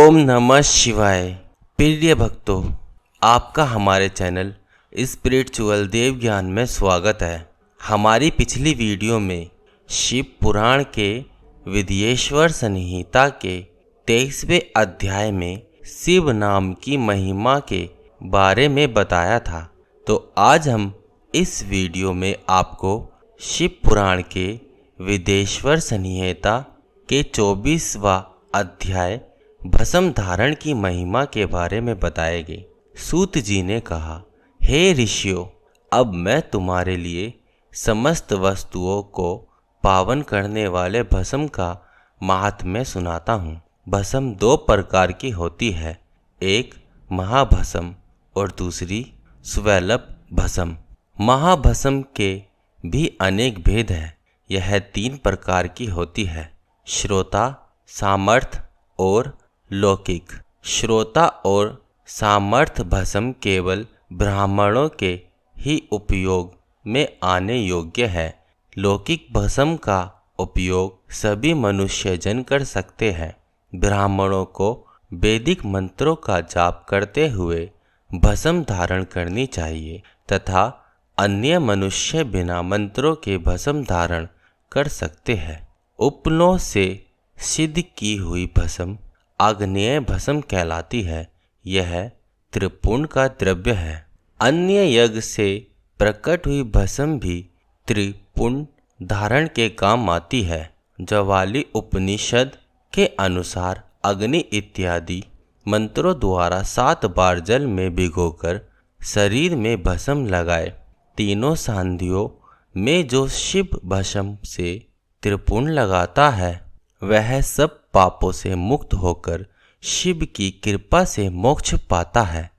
ओम नमः शिवाय। प्रिय भक्तों, आपका हमारे चैनल स्पिरिचुअल देव ज्ञान में स्वागत है। हमारी पिछली वीडियो में शिव पुराण के विद्येश्वर संहिता के 23वें अध्याय में शिव नाम की महिमा के बारे में बताया था। तो आज हम इस वीडियो में आपको शिव पुराण के विद्येश्वर संहिता के 24वां अध्याय भस्म धारण की महिमा के बारे में बताएंगे। सूत जी ने कहा, हे ऋषियों, अब मैं तुम्हारे लिए समस्त वस्तुओं को पावन करने वाले भस्म का महात्म्य सुनाता हूँ। भस्म दो प्रकार की होती है, एक महाभस्म और दूसरी स्वैलप भस्म। महाभस्म के भी अनेक भेद हैं। यह 3 प्रकार की होती है, श्रोता, सामर्थ और लौकिक। श्रोता और सामर्थ भस्म केवल ब्राह्मणों के ही उपयोग में आने योग्य है। लौकिक भस्म का उपयोग सभी मनुष्यजन कर सकते हैं। ब्राह्मणों को वैदिक मंत्रों का जाप करते हुए भस्म धारण करनी चाहिए तथा अन्य मनुष्य बिना मंत्रों के भस्म धारण कर सकते हैं। उपनों से सिद्ध की हुई भस्म आग्नेय भस्म कहलाती है। यह त्रिपुंड का द्रव्य है। अन्य यज्ञ से प्रकट हुई भस्म भी त्रिपुंड धारण के काम आती है। ज्वाली उपनिषद के अनुसार अग्नि इत्यादि मंत्रों द्वारा 7 बार जल में भिगोकर शरीर में भस्म लगाए। तीनों सांधियों में जो शिव भस्म से त्रिपुंड लगाता है वह सब पापों से मुक्त होकर शिव की कृपा से मोक्ष पाता है।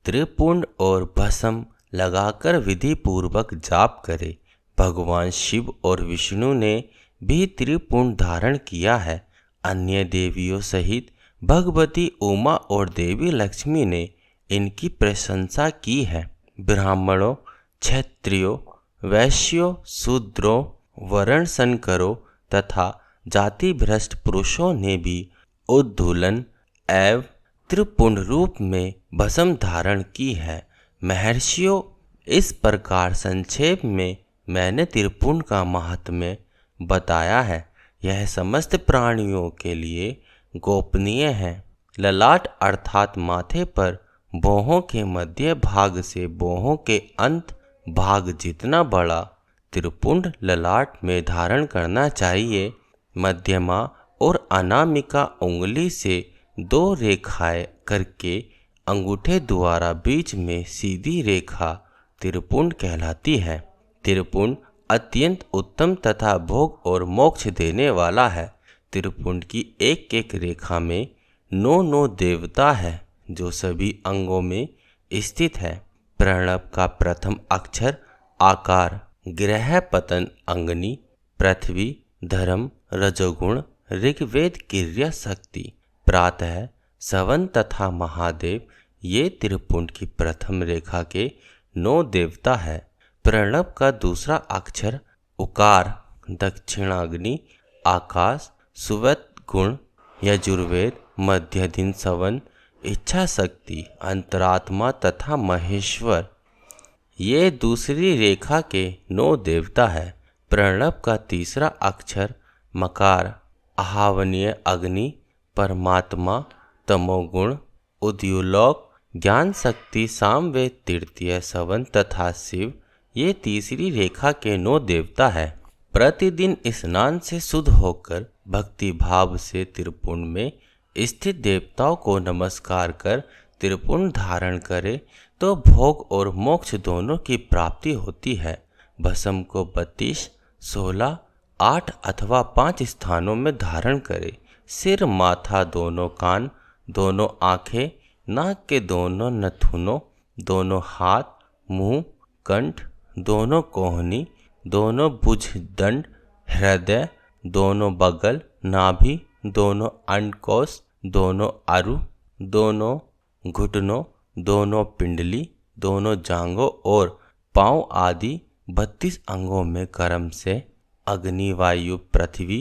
त्रिपुंड और भस्म लगाकर विधि पूर्वक जाप करे। भगवान शिव और विष्णु ने भी त्रिपुंड धारण किया है। अन्य देवियों सहित भगवती उमा और देवी लक्ष्मी ने इनकी प्रशंसा की है। ब्राह्मणों, क्षत्रियों, वैश्यों, शूद्रों, वर्ण संकरों तथा जाति भ्रष्ट पुरुषों ने भी उद्धूलन एवं त्रिपुंड रूप में भस्म धारण की है। महर्षियों, इस प्रकार संक्षेप में मैंने त्रिपुंड का महात्म्य बताया है। यह समस्त प्राणियों के लिए गोपनीय है। ललाट अर्थात माथे पर भौहों के मध्य भाग से भौहों के अंत भाग जितना बड़ा त्रिपुंड ललाट में धारण करना चाहिए। मध्यमा और अनामिका उंगली से 2 रेखाएं करके अंगूठे द्वारा बीच में सीधी रेखा त्रिपुंड कहलाती है। त्रिपुंड अत्यंत उत्तम तथा भोग और मोक्ष देने वाला है। त्रिपुंड की एक एक रेखा में 9 देवता है जो सभी अंगों में स्थित है। प्रणव का प्रथम अक्षर आकार, ग्रह पतन अग्नि, पृथ्वी धर्म रजोगुण, ऋग्वेद क्रिया शक्ति, प्रातः सवन तथा महादेव ये त्रिपुंड की प्रथम रेखा के 9 देवता है। प्रणव का दूसरा अक्षर उकार, दक्षिणाग्नि, आकाश, सुवत गुण, यजुर्वेद, मध्य दिन सवन, इच्छा शक्ति, अंतरात्मा तथा महेश्वर ये दूसरी रेखा के 9 देवता है। प्रणव का तीसरा अक्षर मकार, आह्वनीय अग्नि, परमात्मा, तमोगुण, उद्युलोक, ज्ञान शक्ति, सामवेद, तृतीय सवन तथा शिव ये तीसरी रेखा के 9 देवता है। प्रतिदिन स्नान से शुद्ध होकर भक्ति भाव से त्रिपुंड में स्थित देवताओं को नमस्कार कर त्रिपुंड धारण करे तो भोग और मोक्ष दोनों की प्राप्ति होती है। भस्म को 32, 16, 8 अथवा 5 स्थानों में धारण करे। सिर, माथा, दोनों कान, दोनों आँखें, नाक के दोनों नथुनों, दोनों हाथ, मुंह, कंठ, दोनों कोहनी, दोनों भुजदंड, हृदय, दोनों बगल, नाभि, दोनों अंडकोश, दोनों अरु, दोनों घुटनों, दोनों पिंडली, दोनों जांघों और पांव आदि 32 अंगों में क्रम से अग्नि, वायु, पृथ्वी,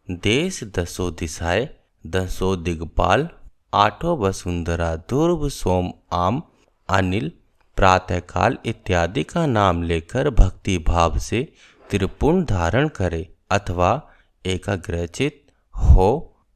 देश, 10 दिशाएं, 10 दिग्पाल, आठो वसुंधरा ध्रुव सोम आम अनिल प्रातःकाल इत्यादि का नाम लेकर भक्ति भाव से त्रिपुंड धारण करे अथवा एकाग्रचित हो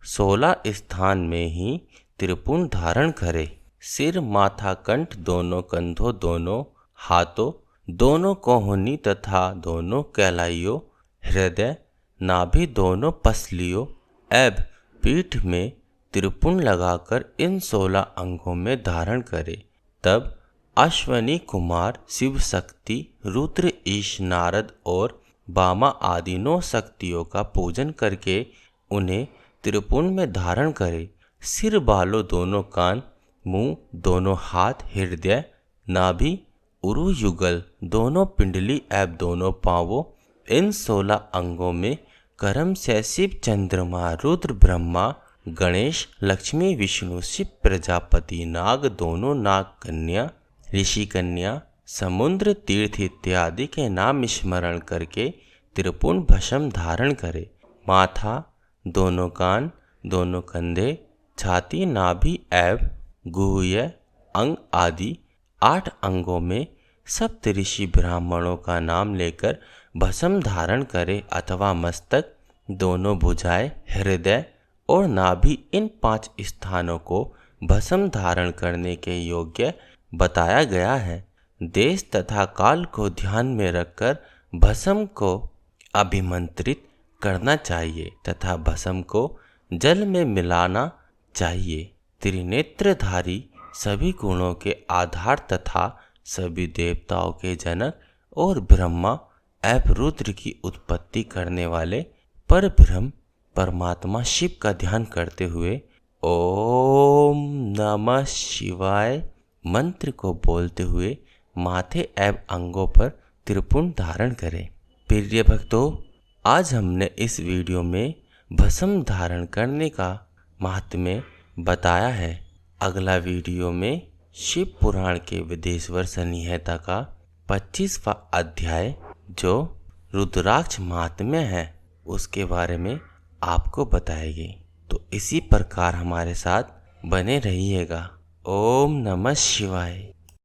16 स्थान में ही त्रिपुंड धारण करे। सिर, माथा, कंठ, दोनों कंधों, दोनों हाथों, दोनों कोहनी तथा दोनों कलाइयों, हृदय, नाभि, दोनों पसलियों एवं पीठ में त्रिपुंड लगाकर इन 16 अंगों में धारण करे। तब अश्वनी कुमार, शिव शक्ति, रुद्र, ईश, नारद और बामा आदि 9 शक्तियों का पूजन करके उन्हें त्रिपुंड में धारण करे। सिर, बालों, दोनों कान, मुंह, दोनों हाथ, हृदय, नाभि, उरु युगल, दोनों पिंडली एवं दोनों पांवों, इन 16 अंगों में कर्म से शिव, चंद्रमा, रुद्र, ब्रह्मा, गणेश, लक्ष्मी, विष्णु, शिव, प्रजापति, नाग, दोनों नाग कन्या, ऋषि कन्या, समुद्र, तीर्थ इत्यादि के नाम स्मरण करके त्रिपुंड भस्म धारण करे। माथा, दोनों कान, दोनों कंधे, छाती, नाभि एवं गुह्य अंग आदि 8 अंगों में सप्तऋषि ब्राह्मणों का नाम लेकर भस्म धारण करे अथवा मस्तक, दोनों भुजाएं, हृदय और नाभि, इन 5 स्थानों को भस्म धारण करने के योग्य बताया गया है। देश तथा काल को ध्यान में रखकर भस्म को अभिमंत्रित करना चाहिए तथा भस्म को जल में मिलाना चाहिए। त्रिनेत्रधारी, सभी गुणों के आधार तथा सभी देवताओं के जनक और ब्रह्मा एवं रुद्र की उत्पत्ति करने वाले परब्रह्म परमात्मा शिव का ध्यान करते हुए ओम नमः शिवाय मंत्र को बोलते हुए माथे एवं अंगों पर त्रिपुंड धारण करें। प्रिय भक्तों, आज हमने इस वीडियो में भस्म धारण करने का महात्म्य बताया है। अगला वीडियो में शिव पुराण के विदेश्वर संहिता का 25वां अध्याय जो रुद्राक्ष महात्म्य है उसके बारे में आपको बताएगी। तो इसी प्रकार हमारे साथ बने रहिएगा। ओम नमः शिवाय।